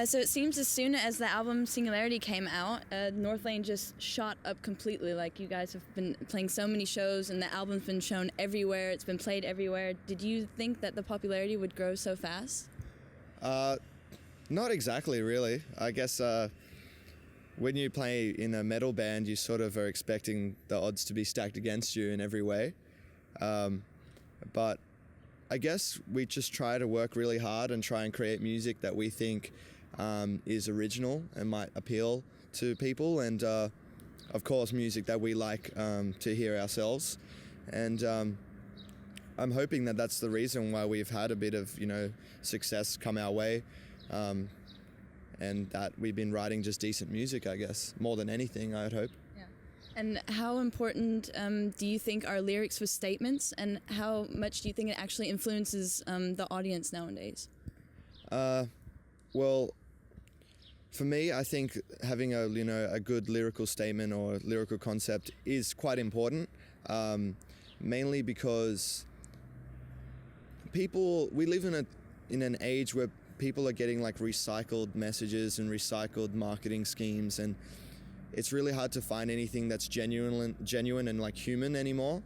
So it seems as soon as the album Singularity came out, NORTHLANE just shot up completely. Like, you guys have been playing so many shows and the album's been shown everywhere, it's been played everywhere. Did you think that the popularity would grow so fast? Not exactly, really. I guess when you play in a metal band, you sort of are expecting the odds to be stacked against you in every way. But I guess we just try to work really hard and try and create music that we think is original and might appeal to people, and of course music that we like to hear ourselves. And I'm hoping that that's the reason why we've had a bit of, success come our way, and that we've been writing just decent music, I guess, more than anything, I'd hope. Yeah. And how important do you think are lyrics with statements, and how much do you think it actually influences the audience nowadays? Well, for me, I think having a good lyrical statement or lyrical concept is quite important, mainly because we live in an age where people are getting like recycled messages and recycled marketing schemes, and it's really hard to find anything that's genuine and like human anymore.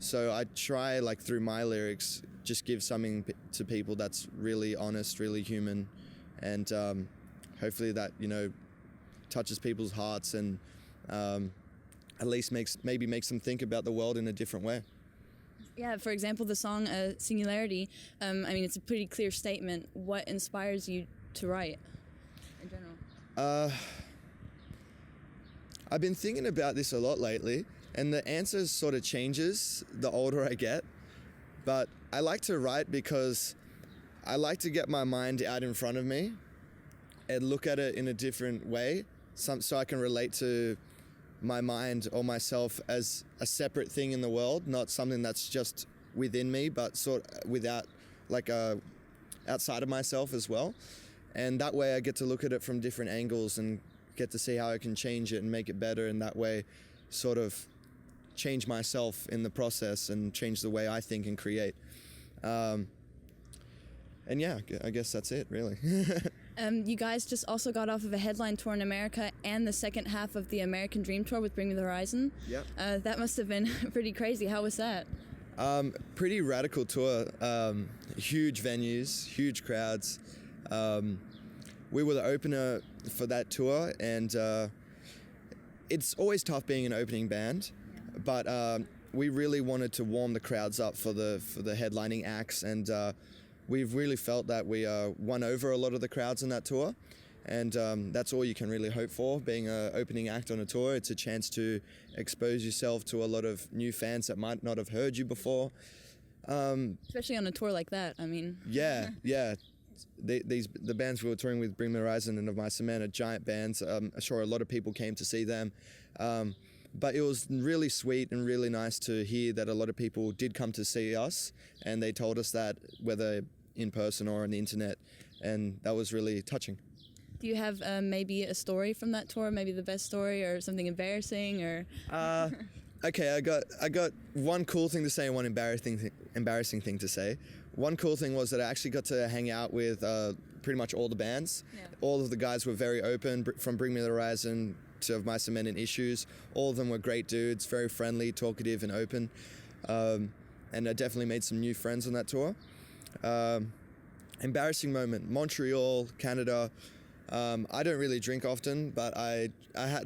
So I try, like, through my lyrics, just give something to people that's really honest, really human, and hopefully that touches people's hearts and at least makes them think about the world in a different way. Yeah, for example, the song Singularity, it's a pretty clear statement. What inspires you to write in general? I've been thinking about this a lot lately, and the answer sort of changes the older I get. But I like to write because I like to get my mind out in front of me and look at it in a different way, so I can relate to my mind or myself as a separate thing in the world, not something that's just within me, but outside of myself as well. And that way I get to look at it from different angles and get to see how I can change it and make it better, and that way sort of change myself in the process and change the way I think and create. And yeah, I guess that's it, really. You guys just also got off of a headline tour in America and the second half of the American Dream Tour with Bring Me the Horizon. Yep. That must have been pretty crazy. How was that? Pretty radical tour. Huge venues, huge crowds. We were the opener for that tour, and it's always tough being an opening band, but we really wanted to warm the crowds up for the headlining acts, and we've really felt that we won over a lot of the crowds in that tour, and that's all you can really hope for, being an opening act on a tour. It's a chance to expose yourself to a lot of new fans that might not have heard you before. Especially on a tour like that, Yeah. The bands we were touring with, Bring Me the Horizon and Of Mice and Men, are giant bands. I'm sure a lot of people came to see them. But it was really sweet and really nice to hear that a lot of people did come to see us, and they told us that, whether in person or on the internet, and that was really touching. Do you have maybe a story from that tour, maybe the best story or something embarrassing, or? Okay, I got one cool thing to say and one embarrassing thing to say. One cool thing was that I actually got to hang out with pretty much all the bands. Yeah. All of the guys were very open, from Bring Me the Horizon to Of Mice and Men and Issues. All of them were great dudes, very friendly, talkative and open. And I definitely made some new friends on that tour. Embarrassing moment, Montreal, Canada. I don't really drink often, but I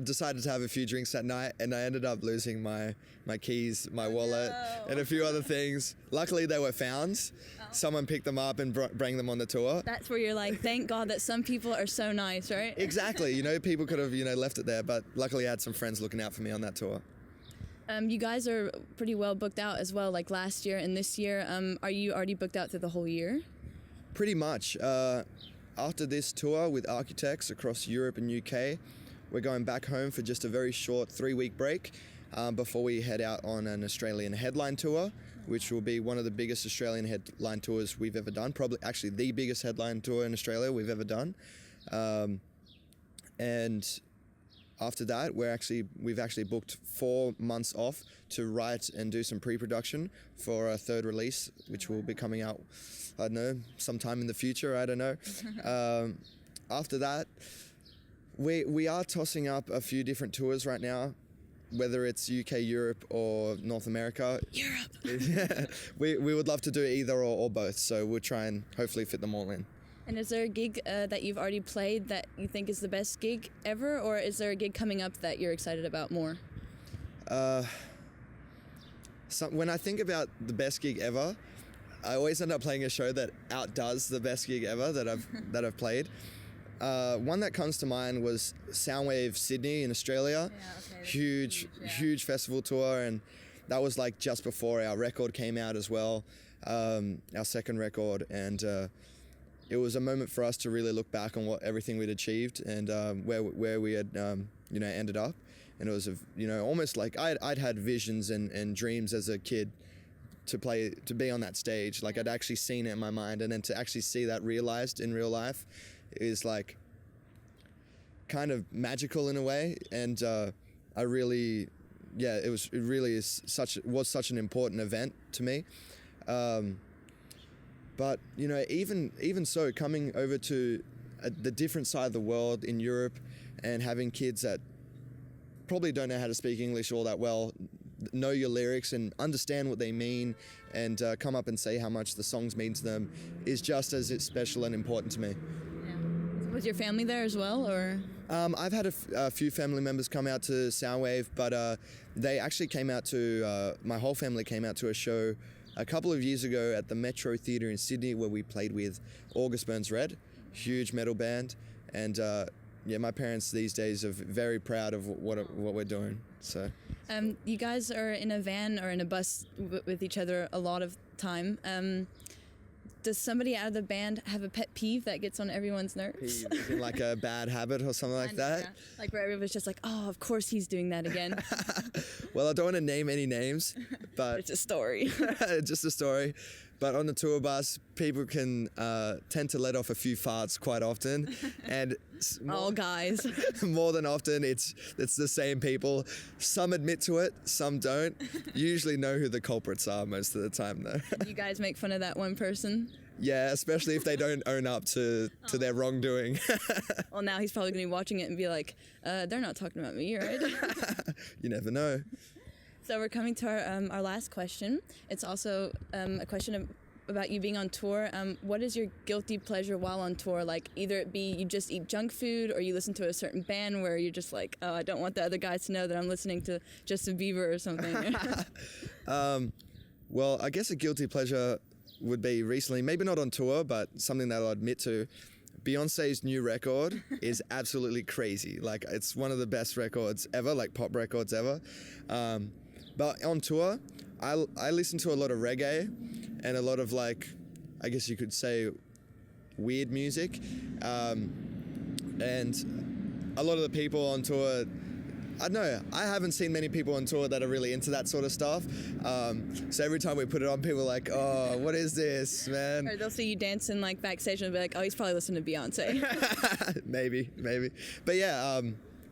decided to have a few drinks that night, and I ended up losing my keys, my wallet, and a few other things. Luckily, they were found. Oh. Someone picked them up and brought them on the tour. That's where you're like, thank God that some people are so nice, right? Exactly. People could have, left it there, but luckily I had some friends looking out for me on that tour. You guys are pretty well booked out as well, like last year and this year. Are you already booked out through the whole year? Pretty much. After this tour with Architects across Europe and UK, we're going back home for just a very short 3-week break before we head out on an Australian headline tour, which will be one of the biggest Australian headline tours we've ever done, probably actually the biggest headline tour in Australia we've ever done. And after that, we've actually booked 4 months off to write and do some pre-production for a third release, which will be coming out, I don't know, sometime in the future, I don't know. after that, we are tossing up a few different tours right now, whether it's UK, Europe, or North America. Europe. we would love to do either or both, so we'll try and hopefully fit them all in. And is there a gig that you've already played that you think is the best gig ever, or is there a gig coming up that you're excited about more? When I think about the best gig ever, I always end up playing a show that outdoes the best gig ever that I've played. One that comes to mind was Soundwave Sydney in Australia. Yeah, okay, Huge festival tour, and that was like just before our record came out as well, our second record, and it was a moment for us to really look back on everything we'd achieved and where we had ended up. And it was almost like I'd had visions and dreams as a kid to be on that stage. Like I'd actually seen it in my mind, and then to actually see that realized in real life is like kind of magical in a way. And it was such an important event to me. But even so, coming over to the different side of the world in Europe and having kids that probably don't know how to speak English all that well, know your lyrics and understand what they mean, and come up and say how much the songs mean to them is just as special and important to me. Yeah. Was your family there as well, or? I've had a few family members come out to Soundwave, but they actually came out to, my whole family came out to a show a couple of years ago at the Metro Theatre in Sydney, where we played with August Burns Red, huge metal band, and my parents these days are very proud of what we're doing. So, you guys are in a van or in a bus with each other a lot of time. Does somebody out of the band have a pet peeve that gets on everyone's nerves? In like a bad habit or something like that? Yeah. Like where everyone's just like, oh, of course he's doing that again. Well, I don't want to name any names, but it's a story. Just a story. But on the tour bus, people can tend to let off a few farts quite often, and all guys. More than often, it's the same people. Some admit to it, some don't. You usually know who the culprits are most of the time, though. You guys make fun of that one person? Yeah, especially if they don't own up to their wrongdoing. Well, now he's probably going to be watching it and be like, they're not talking about me, right? You never know. So we're coming to our last question. It's also a question about you being on tour. What is your guilty pleasure while on tour? Like either it be you just eat junk food, or you listen to a certain band where you're just like, oh, I don't want the other guys to know that I'm listening to Justin Bieber or something. Well, I guess a guilty pleasure would be recently, maybe not on tour, but something that I'll admit to. Beyonce's new record is absolutely crazy. Like, it's one of the best records ever, like pop records ever. But on tour, I listen to a lot of reggae and a lot of, like, I guess you could say weird music. And a lot of the people on tour, I don't know, I haven't seen many people on tour that are really into that sort of stuff. So every time we put it on, people are like, oh, what is this, man? Or they'll see you dancing like backstage and be like, oh, he's probably listening to Beyonce. Maybe. But yeah,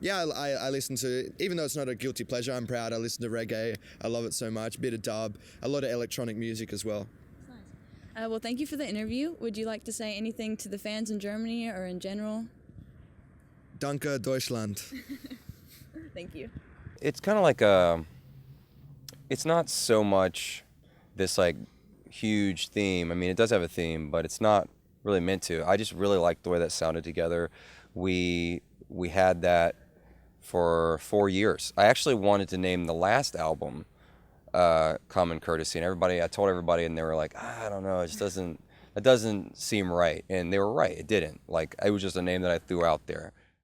I listen to, even though it's not a guilty pleasure, I'm proud. I listen to reggae. I love it so much. A bit of dub, a lot of electronic music as well. Nice. Well, thank you for the interview. Would you like to say anything to the fans in Germany or in general? Danke, Deutschland. Thank you. It's kind of like it's not so much this like huge theme. I mean, it does have a theme, but it's not really meant to. I just really liked the way that sounded together. We had that for 4 years. I actually wanted to name the last album Common Courtesy, and I told everybody, and they were like, I don't know, it doesn't seem right. And they were right, it didn't. Like, it was just a name that I threw out there.